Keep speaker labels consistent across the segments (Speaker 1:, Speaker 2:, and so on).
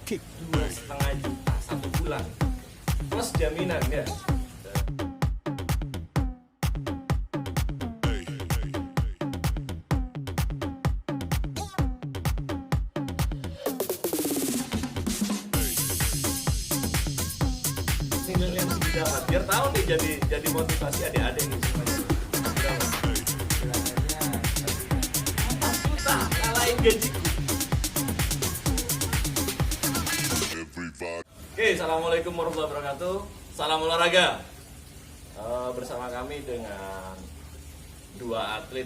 Speaker 1: kick.
Speaker 2: 2,5 juta 1 bulan plus jaminan ya. Nilai yang sudah dapat biar tahu nih jadi motivasi adik-adik nih semuanya. Berapa? 4 juta ngalahin gajiku. Oke, assalamualaikum warahmatullahi wabarakatuh. Salam olahraga. Bersama kami dengan dua atlet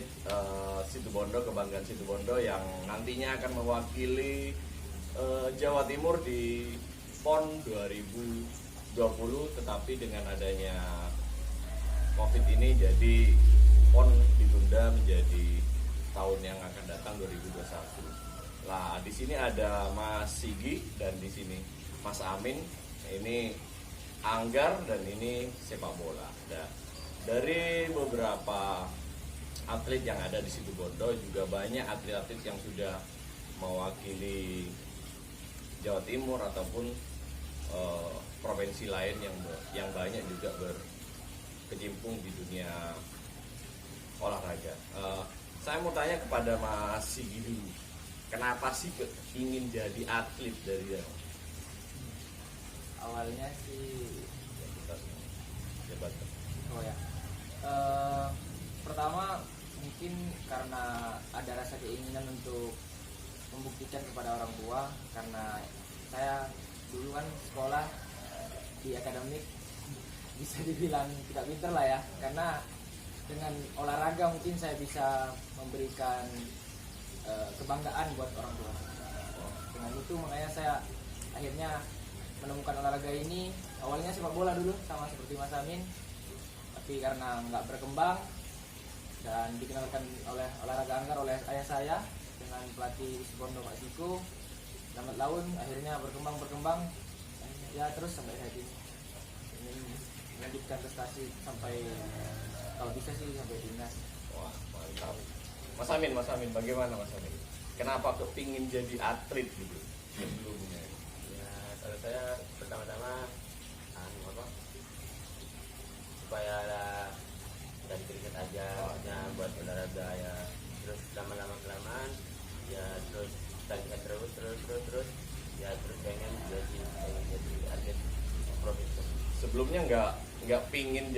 Speaker 2: Situbondo, kebanggaan Situbondo yang nantinya akan mewakili Jawa Timur di PON 2020. Tetapi dengan adanya COVID ini, jadi PON ditunda menjadi tahun yang akan datang 2021. Nah, di sini ada Mas Sigi dan di sini Mas Amin, ini Anggar dan ini sepak bola. Nah, dari beberapa atlet yang ada di Situbondo juga banyak atlet-atlet yang sudah mewakili Jawa Timur ataupun provinsi lain yang banyak juga berkecimpung di dunia olahraga. Saya mau tanya kepada Mas Sigi dulu, kenapa sih ingin jadi atlet dari dia?
Speaker 3: Awalnya sih
Speaker 2: Jabatan.
Speaker 3: Pertama mungkin karena ada rasa keinginan untuk membuktikan kepada orang tua, karena saya dulu kan sekolah di akademik bisa dibilang tidak pintar lah ya, karena dengan olahraga mungkin saya bisa memberikan kebanggaan buat orang tua. Dengan itu makanya saya akhirnya menemukan olahraga ini. Awalnya sepak bola dulu sama seperti Mas Amin, tapi karena nggak berkembang dan dikenalkan oleh olahraga Anggar oleh ayah saya dengan pelatih Situbondo Pak Siko, lambat laun akhirnya berkembang ya, terus sampai saat ini ingin melanjutkan prestasi sampai kalau bisa sih sampai timnas.
Speaker 2: Wah, mantap. Mas Amin, bagaimana Mas Amin? Kenapa kepingin jadi atlet gitu sebelumnya?
Speaker 4: Kalau saya pertama-tama supaya dari kriket aja, maksudnya buat olahraga ya, terus lama-lama kelamaan ya, terus latihan terus ya, terus pengen jadi atlet profesional.
Speaker 2: Sebelumnya nggak pingin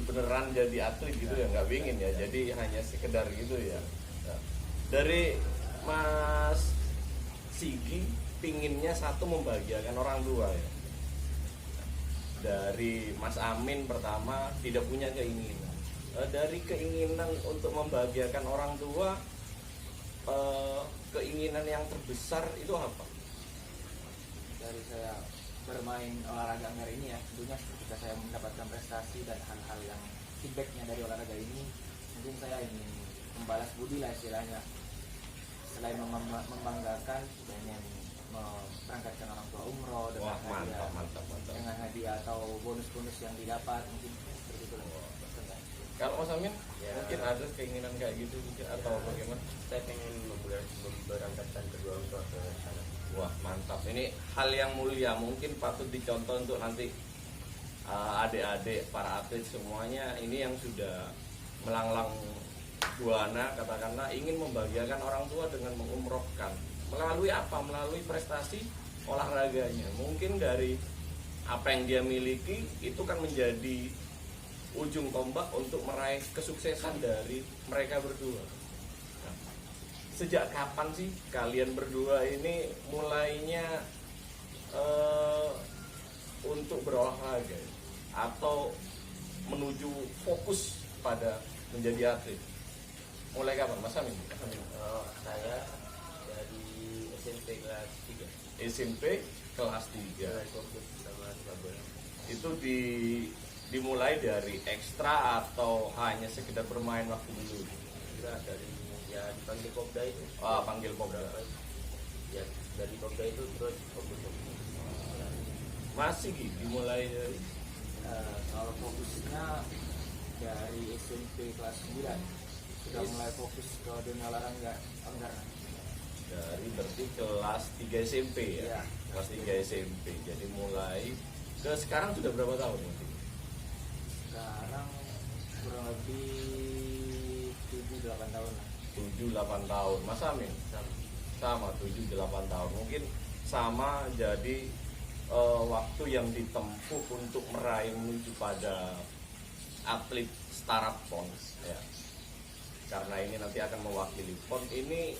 Speaker 2: beneran jadi atlet gitu ya, nggak pingin ya, jadi hanya sekedar gitu ya. Nah, dari Mas Sigi pinginnya satu membahagiakan orang tua ya. Dari Mas Amin pertama tidak punya keinginan. Dari keinginan untuk membahagiakan orang tua, keinginan yang terbesar itu apa?
Speaker 3: Dari saya bermain olahraga Anggar ini ya, tentunya ketika saya mendapatkan prestasi dan hal-hal yang feedbacknya dari olahraga ini, mungkin saya ingin membalas budi lah istilahnya. Selain membanggakan, pengen memberangkatkan orang tua umroh dengan
Speaker 2: mantap.
Speaker 3: dengan hadiah atau bonus-bonus yang didapat, mungkin seperti itu.
Speaker 2: Kalau Mas Amin
Speaker 4: Ya.
Speaker 2: mungkin ada keinginan kayak gitu mungkin, atau bagaimana?
Speaker 4: Saya pengen memberangkatkan kedua orang tua ke sana.
Speaker 2: Wah, mantap. Ini hal yang mulia, mungkin patut dicontoh untuk nanti adik-adik para atlet semuanya ini yang sudah melanglang buana, katakanlah ingin membahagiakan orang tua dengan mengumrohkan. Melalui apa? Melalui prestasi olahraganya. Mungkin dari apa yang dia miliki itu kan menjadi ujung tombak untuk meraih kesuksesan dari mereka berdua. Nah, sejak kapan sih kalian berdua ini mulainya untuk berolahraga atau menuju fokus pada menjadi atlet? Mulai kapan, Mas Amin?
Speaker 4: Saya dari SMP kelas 3
Speaker 2: SMP kelas 3.
Speaker 4: mulai fokus sama sepak bola.
Speaker 2: Itu dimulai dari ekstra atau hanya sekedar bermain waktu dulu?
Speaker 4: Enggak, dari ya dipanggil Kopda itu.
Speaker 2: Panggil Kopda.
Speaker 4: Ya, dari Kopda itu terus fokus.
Speaker 2: Masih gitu, dimulai dari
Speaker 3: Kalau fokusnya dari SMP kelas 9 sudah mulai fokus ke dunia olahraga Anggar.
Speaker 2: dari berarti kelas 3 SMP ya?
Speaker 3: Iya.
Speaker 2: kelas 3 SMP. Jadi mulai ke sekarang sudah berapa tahun Mas Sigi?
Speaker 3: Sekarang kurang lebih 7-8 tahun lah.
Speaker 2: 7-8 tahun. Mas Amin? Sama 7-8 tahun. Mungkin sama, jadi waktu yang ditempuh untuk meraih menuju pada atlet startup PON ya. Karena ini nanti akan mewakili PON ini,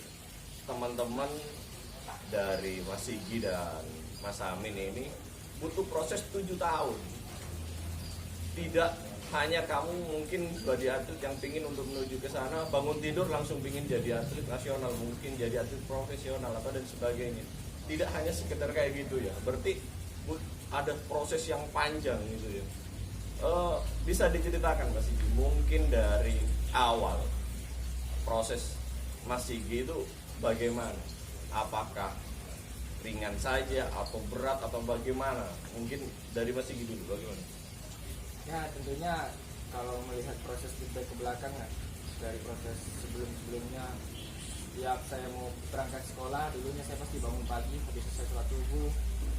Speaker 2: teman-teman dari Mas Sigi dan Mas Amin ini butuh proses 7 tahun. Tidak hanya kamu mungkin sebagai atlet yang pingin untuk menuju ke sana, bangun tidur langsung pingin jadi atlet nasional, mungkin jadi atlet profesional atau dan sebagainya. Tidak hanya sekedar kayak gitu ya. Berarti ada proses yang panjang gitu ya. Bisa diceritakan Mas Sigi mungkin dari awal proses Mas Sigi itu bagaimana? Apakah ringan saja atau berat atau bagaimana? Mungkin dari Mas Sigi dulu bagaimana?
Speaker 3: Ya tentunya kalau melihat proses feedback ke belakang ya, dari proses sebelum-sebelumnya, tiap saya mau berangkat sekolah, dulunya saya pasti bangun pagi, habis selesai sholat subuh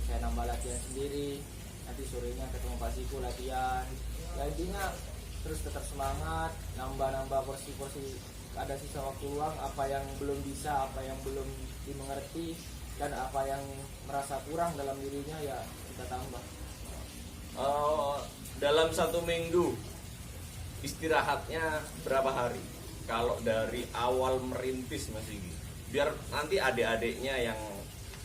Speaker 3: saya nambah latihan sendiri, nanti sorenya ketemu pasiku latihan, ya intinya terus tetap semangat, nambah porsi-porsi, ada sisa waktu luang, apa yang belum bisa, apa yang belum dimengerti, dan apa yang merasa kurang dalam dirinya ya kita tambah.
Speaker 2: Dalam 1 minggu istirahatnya berapa hari? Kalau dari awal merintis Mas Sigi, biar nanti adik-adiknya yang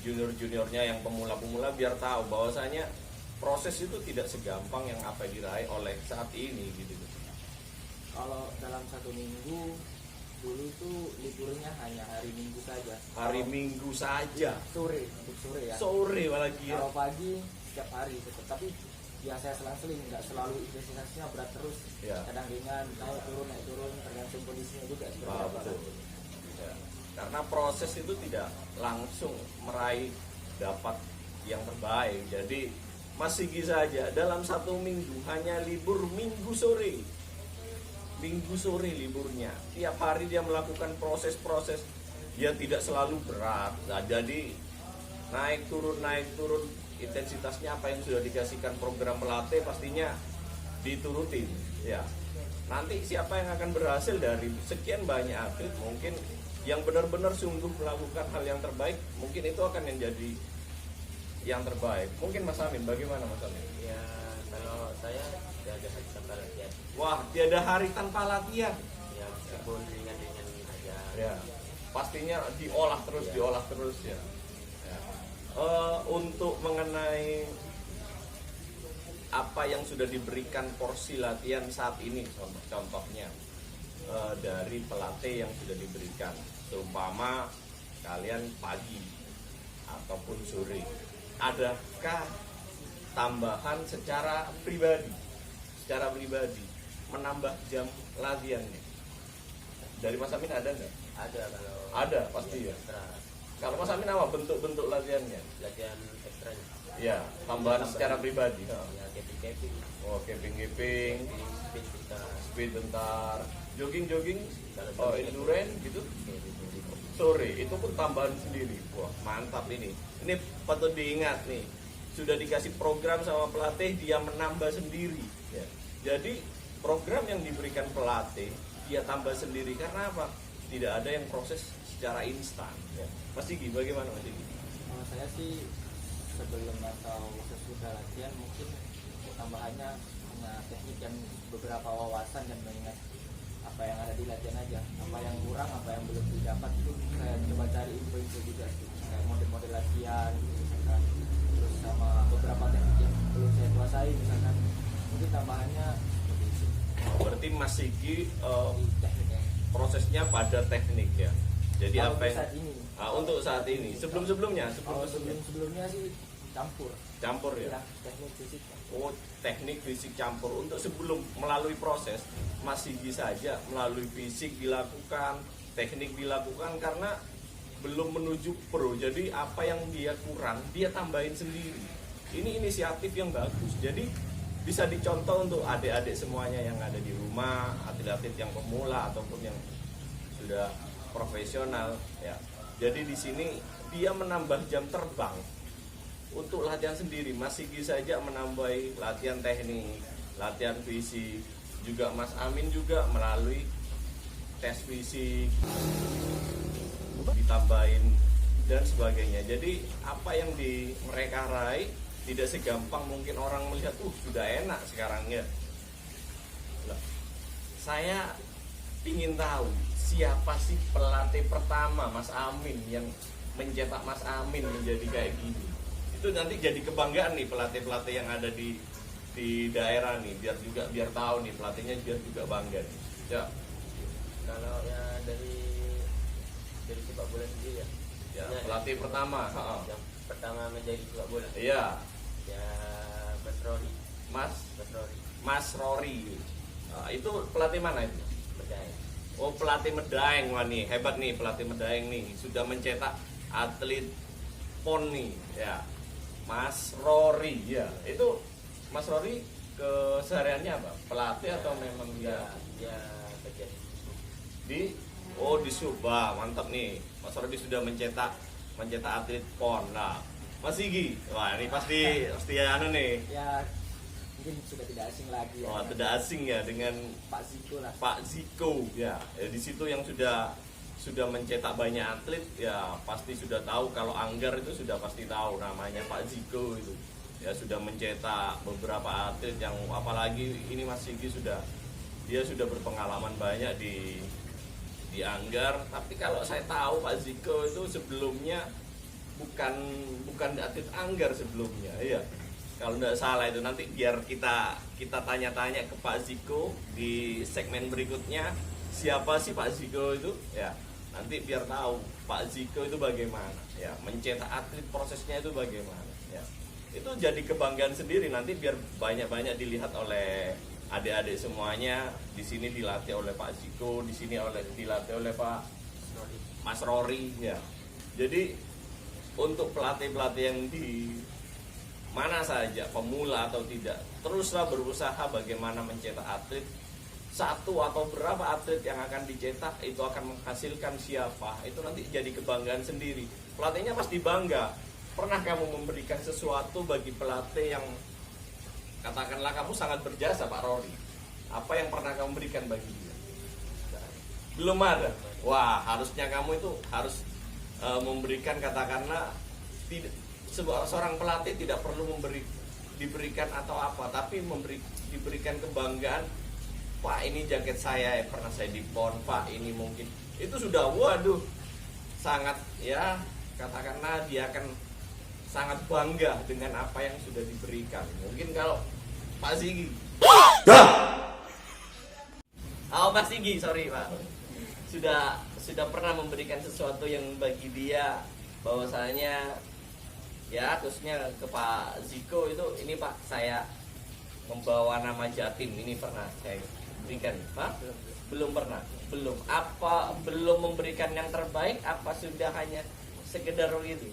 Speaker 2: junior-juniornya yang pemula-pemula biar tahu bahwasanya proses itu tidak segampang yang apa diraih oleh saat ini gitu.
Speaker 3: Kalau dalam 1 minggu dulu tuh liburnya hanya hari Minggu saja.
Speaker 2: Hari Minggu saja.
Speaker 3: Sore, untuk sore ya.
Speaker 2: Sore lagi ya.
Speaker 3: Kalau pagi setiap hari tetap, tapi ya saya selang-seling, nggak selalu intensitasnya berat terus.
Speaker 2: Ya.
Speaker 3: Kadang ringan, naik turun, tergantung kondisinya juga seperti
Speaker 2: Ah,
Speaker 3: apa.
Speaker 2: betul. Ya. Karena proses itu tidak langsung meraih dapat yang terbaik. Jadi Mas Sigi saja dalam 1 minggu hanya libur Minggu sore. Minggu sore liburnya. Tiap hari dia melakukan proses-proses. Dia tidak selalu berat. Nah, jadi naik turun intensitasnya apa yang sudah dikasihkan program pelatih pastinya diturutin ya. Nanti siapa yang akan berhasil dari sekian banyak atlet, mungkin yang benar-benar sungguh melakukan hal yang terbaik, mungkin itu akan menjadi yang terbaik. Mungkin Mas Amin, bagaimana Mas Amin?
Speaker 4: Ya kalau saya tidak ada hari tanpa latihan.
Speaker 2: Wah, tiada hari tanpa latihan.
Speaker 4: Ya meskipun ringan-ringan aja.
Speaker 2: Ya, pastinya diolah terus ya. Untuk mengenai apa yang sudah diberikan porsi latihan saat ini, contohnya dari pelatih yang sudah diberikan, seumpama kalian pagi ataupun sore, adakah tambahan secara pribadi menambah jam latihannya? Dari Mas Amin ada nggak?
Speaker 4: Ada kalau
Speaker 2: Ada pasti ya.
Speaker 4: ekstra,
Speaker 2: Kalau Mas Amin apa bentuk latihannya?
Speaker 4: latihan ekstranya.
Speaker 2: Ya, tambahan secara pribadi.
Speaker 4: Ya camping,
Speaker 2: Oh, camping,
Speaker 4: speed kita.
Speaker 2: speed bentar, jogging,
Speaker 4: Kalau
Speaker 2: endurance gitu. Sore itu pun tambahan sendiri. Wah, mantap ini. Ini patut diingat nih. Sudah dikasih program sama pelatih, dia menambah sendiri. Ya. Jadi program yang diberikan pelatih dia tambah sendiri karena apa? Tidak ada yang proses secara instan. Ya. Mas Sigi, bagaimana Mas Sigi?
Speaker 3: Kalau saya sih sebelum atau sesudah latihan mungkin tambahannya hanya teknik dan beberapa wawasan dan mengingat apa yang ada di latihan aja, apa yang kurang, apa yang belum didapat itu saya coba cari info juga sih, kayak model-model latihan misalkan, terus sama beberapa teknik yang belum saya kuasai misalkan, mungkin tambahannya seperti itu.
Speaker 2: Berarti Mas Sigi
Speaker 3: Di tekniknya.
Speaker 2: prosesnya pada teknik ya. Jadi
Speaker 3: Kalau
Speaker 2: apa
Speaker 3: untuk
Speaker 2: yang
Speaker 3: saat ini,
Speaker 2: untuk saat ini, sebelumnya
Speaker 3: kalau sebelumnya sih campur
Speaker 2: ya.
Speaker 3: ya, teknik fisik.
Speaker 2: Oh, teknik fisik campur. Untuk sebelum melalui proses Mas Sigi saja melalui fisik dilakukan, teknik dilakukan karena belum menuju pro. Jadi apa yang dia kurang dia tambahin sendiri. Ini inisiatif yang bagus. Jadi bisa dicontoh untuk adik-adik semuanya yang ada di rumah, atlet-atlet yang pemula ataupun yang sudah profesional ya. Jadi di sini dia menambah jam terbang untuk latihan sendiri Mas Sigi saja menambahi latihan teknik, latihan fisik, juga Mas Amin juga melalui tes fisik ditambahin dan sebagainya. Jadi apa yang mereka raih tidak segampang mungkin orang melihat sudah enak sekarang ya. Lah, saya ingin tahu siapa sih pelatih pertama Mas Amin yang mencetak Mas Amin menjadi kayak gini. Itu nanti jadi kebanggaan nih pelatih-pelatih yang ada di daerah nih, biar tahu nih pelatihnya biar juga bangga nih. Ya.
Speaker 4: Kalau ya dari sepak bola sendiri ya.
Speaker 2: Ya, pelatih pertama.
Speaker 4: Yang pertama menjadi sepak bola.
Speaker 2: Iya.
Speaker 4: Ya Mas Rory.
Speaker 2: Mas Rory. Nah, itu pelatih mana itu?
Speaker 4: Medaeng.
Speaker 2: Oh, pelatih Medaeng. Wah nih, hebat nih pelatih Medaeng nih. Sudah mencetak atlet PON nih, ya. Mas Rory, ya. Itu Mas Rory kesehariannya apa? Pelatih atau memang
Speaker 4: ya kerja
Speaker 2: di Subah, mantap nih. Mas Rory sudah mencetak atlet PON. Nah, Mas Sigi, wah ini pasti anu nih.
Speaker 3: Ya mungkin sudah tidak asing lagi ya.
Speaker 2: Oh, tidak asing ya dengan
Speaker 3: Pak Ziko lah.
Speaker 2: Pak Ziko ya. Di situ yang sudah mencetak banyak atlet ya, pasti sudah tahu. Kalau Anggar itu sudah pasti tahu namanya Pak Ziko itu. Ya sudah mencetak beberapa atlet yang apalagi ini Mas Sigi dia sudah berpengalaman banyak di Anggar. Tapi kalau saya tahu Pak Ziko itu sebelumnya bukan atlet Anggar sebelumnya, iya. Kalau tidak salah itu nanti biar kita tanya-tanya ke Pak Ziko di segmen berikutnya siapa sih Pak Ziko itu, ya. Nanti biar tahu Pak Ziko itu bagaimana, ya, mencetak atlet prosesnya itu bagaimana, ya. Itu jadi kebanggaan sendiri nanti biar banyak-banyak dilihat oleh adik-adik semuanya. Di sini dilatih oleh Pak Ziko, di sini dilatih oleh Pak Mas Rory, ya. Jadi untuk pelatih-pelatih yang di mana saja, pemula atau tidak, teruslah berusaha bagaimana mencetak atlet. Satu atau berapa atlet yang akan dicetak itu akan menghasilkan siapa, itu nanti jadi kebanggaan sendiri. Pelatihnya pasti bangga. Pernah kamu memberikan sesuatu bagi pelatih yang katakanlah kamu sangat berjasa, Pak Rory? Apa yang pernah kamu berikan bagi dia? Belum ada. Wah, harusnya kamu itu harus memberikan, katakanlah seorang pelatih tidak perlu diberikan atau apa, tapi diberikan kebanggaan. Pak, ini jaket saya pernah saya di PON, Pak, ini mungkin itu sudah waduh sangat, ya, katakanlah dia akan sangat bangga dengan apa yang sudah diberikan. Mungkin kalau Pak Sigi Pak Sigi, sorry Pak, sudah pernah memberikan sesuatu yang bagi dia bahwasanya, ya, khususnya ke Pak Ziko itu, ini Pak, saya membawa nama Jatim, ini pernah saya berikan, Pak? Belum pernah. Belum memberikan yang terbaik, apa sudah hanya sekedar itu?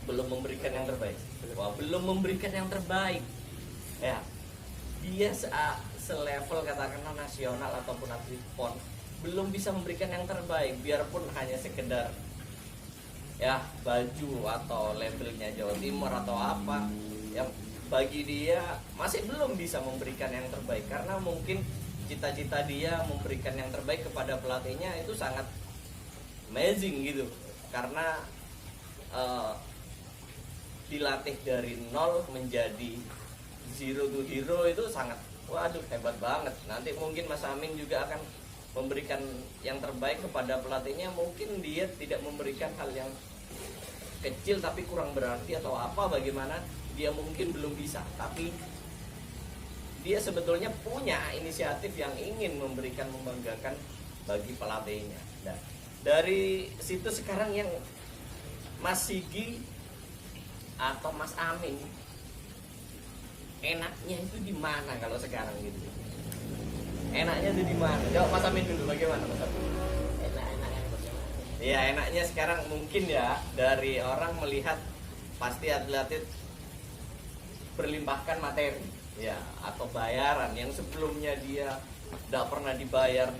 Speaker 2: Belum memberikan yang terbaik. Wah, belum memberikan yang terbaik. Ya. Dia selevel katakanlah nasional ataupun atlet PON belum bisa memberikan yang terbaik, biarpun hanya sekedar, ya, baju atau labelnya Jawa Timur atau apa, yang bagi dia masih belum bisa memberikan yang terbaik, karena mungkin cita-cita dia memberikan yang terbaik kepada pelatihnya itu sangat amazing gitu, karena dilatih dari nol menjadi zero to hero itu sangat, waduh, hebat banget. Nanti mungkin Mas Amin juga akan memberikan yang terbaik kepada pelatihnya, mungkin dia tidak memberikan hal yang kecil tapi kurang berarti atau apa, bagaimana dia mungkin belum bisa, tapi dia sebetulnya punya inisiatif yang ingin membanggakan bagi pelatihnya. Nah, dari situ sekarang yang Mas Sigi atau Mas Amin enaknya itu di mana kalau sekarang gitu? Enaknya itu di mana? Jawab Mas Amin dulu, bagaimana Mas Amin? Ya, enaknya sekarang mungkin ya, dari orang melihat pasti atlet berlimpahkan materi, ya, atau bayaran yang sebelumnya dia tidak pernah dibayar,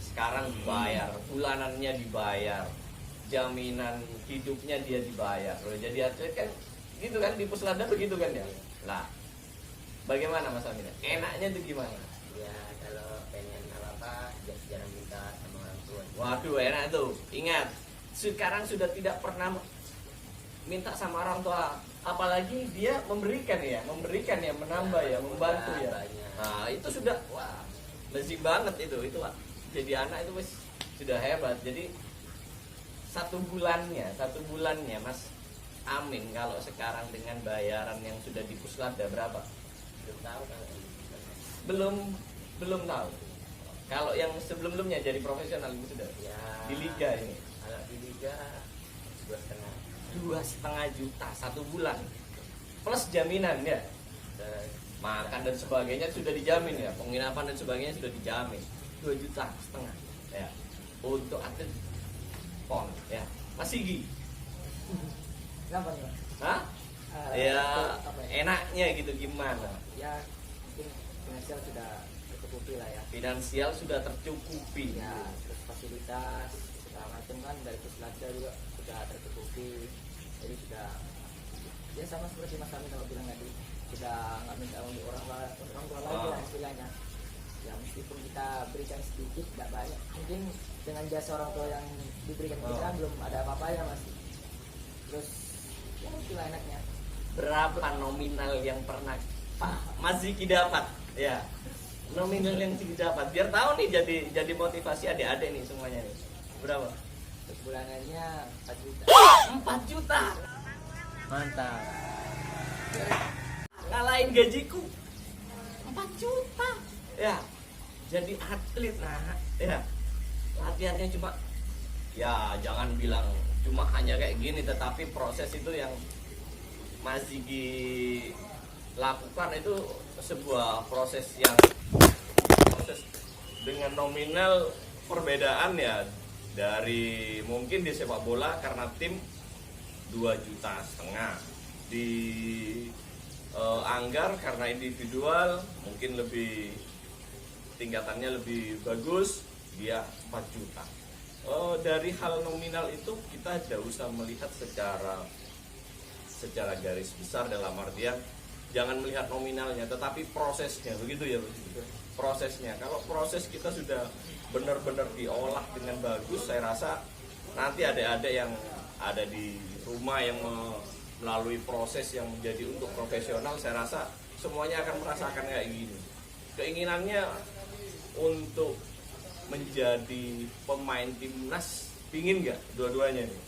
Speaker 2: sekarang dibayar, bulanannya dibayar, jaminan hidupnya dia dibayar. Loh, jadi atlet kan gitu kan, di Puslada begitu kan ya. Lah, bagaimana Mas Amin? Enaknya itu gimana?
Speaker 4: Ya kalau pengen apa jarang minta sama orang tua.
Speaker 2: Waduh, enak tuh. Ingat, sekarang sudah tidak pernah minta sama orang tua, apalagi dia memberikan ya, menambah ya, membantu ya.
Speaker 4: Banyak.
Speaker 2: Nah, itu sudah wah, lazim banget itu Wak. Jadi anak itu wis sudah hebat. Jadi satu bulannya Mas Amin kalau sekarang dengan bayaran yang sudah di Puslada berapa?
Speaker 4: Belum tahu kan.
Speaker 2: Belum tahu. Kalau yang sebelumnya jadi profesional itu sudah
Speaker 4: Ya
Speaker 2: di liga ini
Speaker 4: kalau di liga 2,5.
Speaker 2: 2,5 juta satu bulan plus jaminan ya,
Speaker 4: Terus
Speaker 2: makan dan sebagainya sudah dijamin ya, penginapan dan sebagainya sudah dijamin. 2,5 juta ya untuk atlet pon ya. Mas Sigi,
Speaker 3: Kenapa nih, Mas?
Speaker 2: hah?
Speaker 3: Eh,
Speaker 2: Ya
Speaker 3: apa ya?
Speaker 2: enaknya gitu gimana?
Speaker 3: Ya mungkin finansial sudah tercukupi lah ya.
Speaker 2: Finansial sudah tercukupi.
Speaker 3: Ya terus fasilitas segala macam kan dari Puslada juga sudah tercukupi. Jadi sudah ya sama seperti Mas Amin kalau bilang tadi, sudah nggak minta untuk orang tua lagi lah istilahnya. Ya meskipun kita berikan sedikit tidak banyak, mungkin dengan jasa orang tua yang diberikan kita kan belum ada apa-apanya Mas. Terus ya itulah enaknya.
Speaker 2: Berapa nominal yang pernah Pak Mas Ziki dapat? Ya, nominal yang Ziki dapat. Biar tahu nih, jadi motivasi adik-adik nih semuanya nih. Berapa?
Speaker 3: Untuk bulanannya 4 juta.
Speaker 2: 4 juta.
Speaker 3: Mantap.
Speaker 2: Ngalahin gajiku 4 juta. Ya, jadi atlet nah. Ya, latihannya cuma ya jangan bilang cuma hanya kayak gini, tetapi proses itu yang Mas Ziki lakukan itu sebuah proses dengan nominal perbedaan ya, dari mungkin di sepak bola karena tim 2,5 juta, di Anggar karena individual mungkin lebih tingkatannya lebih bagus, dia 4 juta. Dari hal nominal itu kita tidak usah melihat secara garis besar, dalam artian jangan melihat nominalnya tetapi prosesnya, begitu ya prosesnya. Kalau proses kita sudah benar-benar diolah dengan bagus, saya rasa nanti adik-adik yang ada di rumah yang melalui proses yang menjadi untuk profesional, saya rasa semuanya akan merasakan kayak gini. Keinginannya untuk menjadi pemain timnas, pingin nggak dua-duanya nih?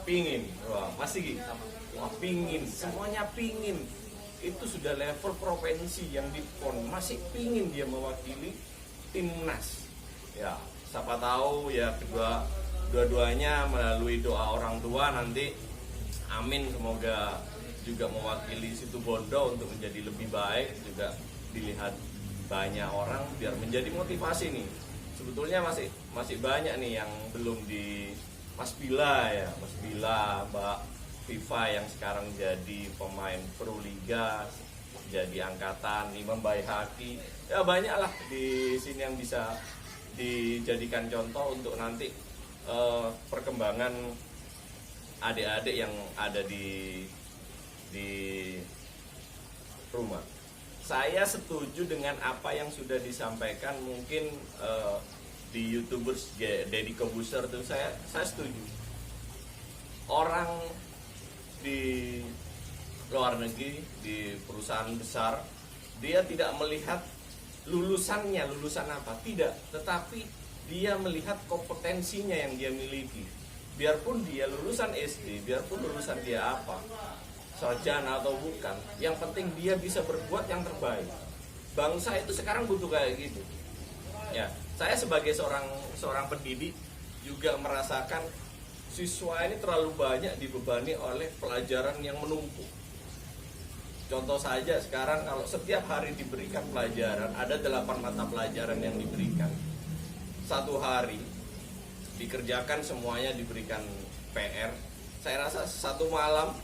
Speaker 2: Pingin. Wah, masih gitu. Wah, pingin. Semuanya pingin. Itu sudah level provinsi yang di PON, masih pingin dia mewakili timnas. Ya, siapa tahu ya dua-duanya melalui doa orang tua nanti, amin, semoga juga mewakili Situbondo untuk menjadi lebih baik, juga dilihat banyak orang biar menjadi motivasi nih. Sebetulnya masih banyak nih yang belum di Mas Bila ya, Mas Bila, Mbak Viva yang sekarang jadi pemain Pro Liga, jadi angkatan, Imam Baihaqi, ya banyaklah di sini yang bisa dijadikan contoh untuk nanti perkembangan adik-adik yang ada di rumah. Saya setuju dengan apa yang sudah disampaikan mungkin di YouTubers Deddy Kobuser tuh, saya setuju. Orang di luar negeri, di perusahaan besar, dia tidak melihat lulusan apa, tidak, tetapi dia melihat kompetensinya yang dia miliki. Biarpun dia lulusan SD, biarpun lulusan dia apa, sarjana atau bukan, yang penting dia bisa berbuat yang terbaik. Bangsa itu sekarang butuh kayak gitu. Ya, saya sebagai seorang pendidik juga merasakan siswa ini terlalu banyak dibebani oleh pelajaran yang menumpuk. Contoh saja sekarang kalau setiap hari diberikan pelajaran, ada 8 mata pelajaran yang diberikan. Satu hari dikerjakan semuanya, diberikan PR. Saya rasa satu malam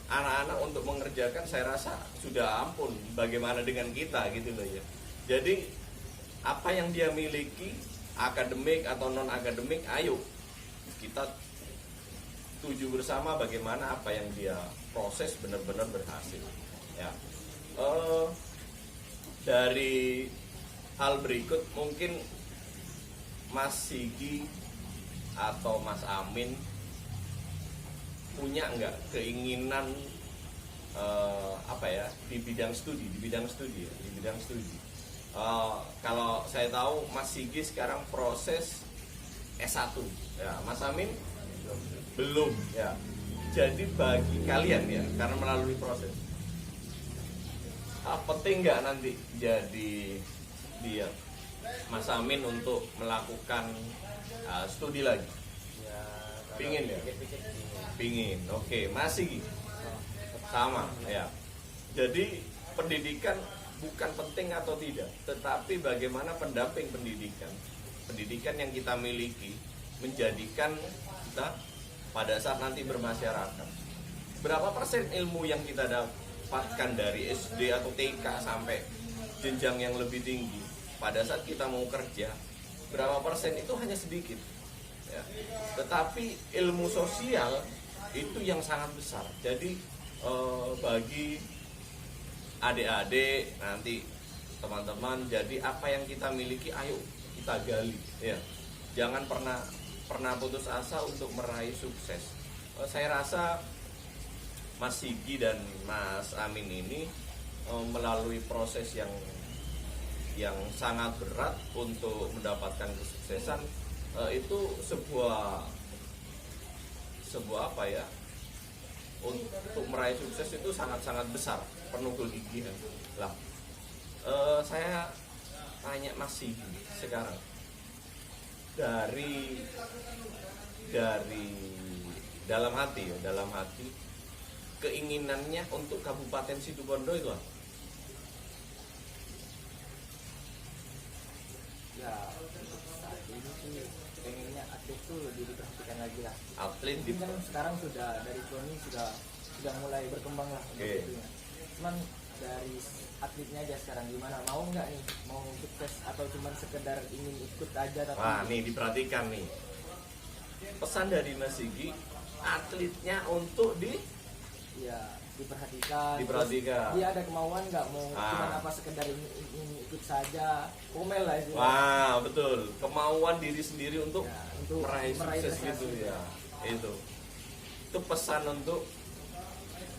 Speaker 2: anak-anak untuk mengerjakan, saya rasa sudah ampun, bagaimana dengan kita gitu loh ya. Jadi apa yang dia miliki, akademik atau non akademik, ayo kita tuju bersama bagaimana apa yang dia proses benar-benar berhasil. Ya, dari hal berikut mungkin Mas Sigi atau Mas Amin punya nggak keinginan di bidang studi, kalau saya tahu Mas Sigi sekarang proses S1 ya, Mas Amin belum ya. Jadi bagi kalian ya, karena melalui proses, penting nggak nanti jadi dia Mas Amin untuk melakukan studi lagi?
Speaker 4: Ya, kalau
Speaker 2: Pingin ya?
Speaker 4: pikir-pikir pingin.
Speaker 2: Pingin. Oke, masih sama ya. Jadi pendidikan bukan penting atau tidak, tetapi bagaimana pendamping pendidikan yang kita miliki menjadikan kita pada saat nanti bermasyarakat. Berapa persen ilmu yang kita dapatkan dari SD atau TK sampai jenjang yang lebih tinggi, pada saat kita mau kerja, berapa persen itu hanya sedikit ya. Tetapi ilmu sosial itu yang sangat besar. Jadi bagi adik-adik nanti, teman-teman, jadi apa yang kita miliki ayo kita gali ya. Jangan pernah putus asa untuk meraih sukses. Saya rasa Mas Sigi dan Mas Amin ini melalui proses yang sangat berat untuk mendapatkan kesuksesan. Itu sebuah apa ya, untuk meraih sukses itu sangat-sangat besar, penuh kegigihan lah. Saya tanya Mas Sigi sekarang, dari dalam hati keinginannya untuk Kabupaten Situbondo itu apa?
Speaker 3: Ya, saat ini sih pengennya atlet tuh lebih diperhatikan lagi lah.
Speaker 2: Atlet
Speaker 3: Mungkin kan sekarang sudah dari Kroni sudah mulai berkembang lah.
Speaker 2: Oke.
Speaker 3: Cuman dari atletnya aja sekarang gimana, mau nggak nih, mau sukses atau cuman sekedar ingin ikut aja tapi.
Speaker 2: Wah, nih diperhatikan nih pesan dari Mas Sigi, atletnya untuk
Speaker 3: Ya, diperhatikan.
Speaker 2: diperhatikan.
Speaker 3: Dia ada kemauan nggak, mau cuman apa sekedar ingin ikut saja, komel lah itu.
Speaker 2: Wah, betul, kemauan diri sendiri untuk
Speaker 3: Ya, untuk
Speaker 2: meraih sukses
Speaker 3: prestasi.
Speaker 2: gitu ya. Itu pesan untuk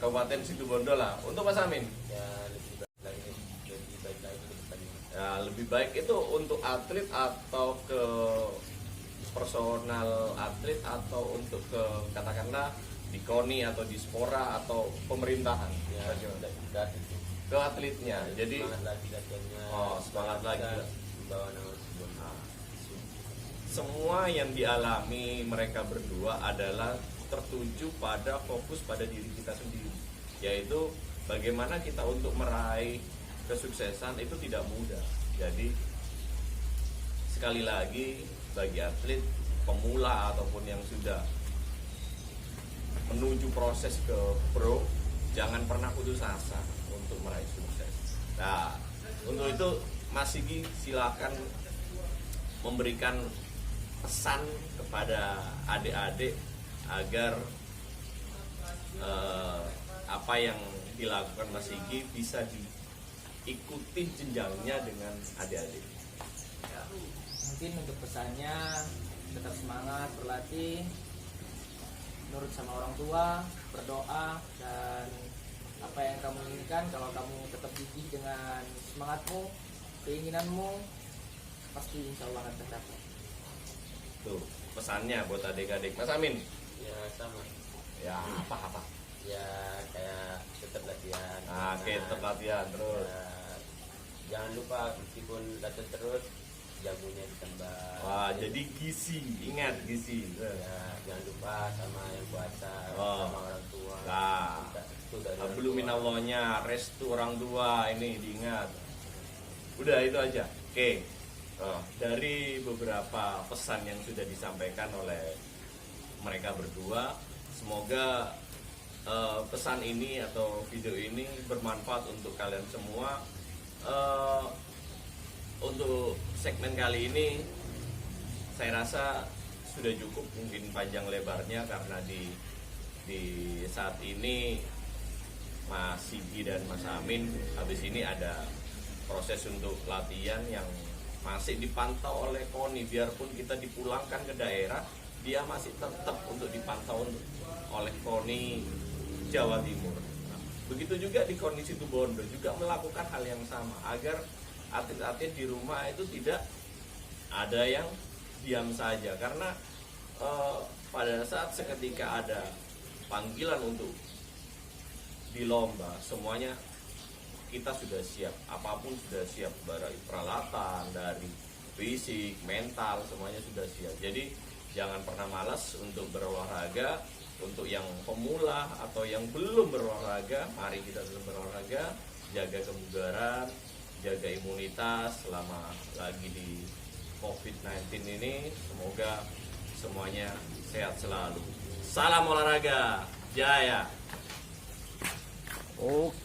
Speaker 2: Kabupaten Situbondo lah. Untuk Mas Amin,
Speaker 4: Ya lebih baik lagi ke depannya.
Speaker 2: ya lebih baik itu untuk atlet atau ke personal atlet atau untuk ke katakanlah di KONI atau di Spora atau pemerintahan.
Speaker 4: Ya
Speaker 2: Bagaimana?
Speaker 4: sudah itu.
Speaker 2: Ke atletnya. Jadi
Speaker 4: Semangat lagi latihannya.
Speaker 2: semangat lagi.
Speaker 4: Bawa nama Situbondo.
Speaker 2: Semua yang dialami mereka berdua adalah tertuju pada fokus pada diri kita sendiri, yaitu bagaimana kita untuk meraih kesuksesan itu tidak mudah. Jadi sekali lagi bagi atlet pemula ataupun yang sudah menuju proses ke pro, jangan pernah putus asa untuk meraih sukses. Nah, untuk itu Mas Sigi silakan memberikan pesan kepada adik-adik agar apa yang dilakukan Mas Sigi bisa diikuti jenjangnya dengan adik-adik.
Speaker 3: Ya, mungkin untuk pesannya tetap semangat berlatih, nurut sama orang tua, berdoa, dan apa yang kamu inginkan, kalau kamu tetap gigih dengan semangatmu, keinginanmu, pasti insya Allah akan tercapai.
Speaker 2: Tuh pesannya buat adik-adik. Mas Amin,
Speaker 4: Ya sama.
Speaker 2: ya apa?
Speaker 4: Ya kayak tetap latihan.
Speaker 2: Oke, tetap latihan terus.
Speaker 4: Ya, jangan lupa meskipun latihan terus, jagonya ditambah.
Speaker 2: Wah, jadi gizi, ingat gizi.
Speaker 4: Ya jangan lupa sama yang puasa,
Speaker 2: Oh.
Speaker 4: sama orang tua.
Speaker 2: Nah,
Speaker 4: Itu dari orang
Speaker 2: belum
Speaker 4: tua.
Speaker 2: minallahnya, restu orang tua ini diingat. Udah itu aja. Oke. Dari beberapa pesan yang sudah disampaikan oleh mereka berdua, semoga pesan ini atau video ini bermanfaat untuk kalian semua. Untuk segmen kali ini saya rasa sudah cukup mungkin panjang lebarnya, karena di saat ini Mas Sigi dan Mas Amin habis ini ada proses untuk latihan yang masih dipantau oleh KONI. Biarpun kita dipulangkan ke daerah, dia masih tetap untuk dipantau oleh KONI Jawa Timur. Nah, begitu juga di KONI Situbondo juga melakukan hal yang sama, agar atlet-atlet di rumah itu tidak ada yang diam saja. Karena pada saat seketika ada panggilan untuk di lomba, semuanya kita sudah siap, apapun sudah siap, dari peralatan, dari fisik, mental, semuanya sudah siap. Jadi jangan pernah malas untuk berolahraga. Untuk yang pemula atau yang belum berolahraga, mari kita belum berolahraga, jaga kebugaran, jaga imunitas selama lagi di COVID-19 ini. Semoga semuanya sehat selalu. Salam olahraga, jaya.
Speaker 1: Oke.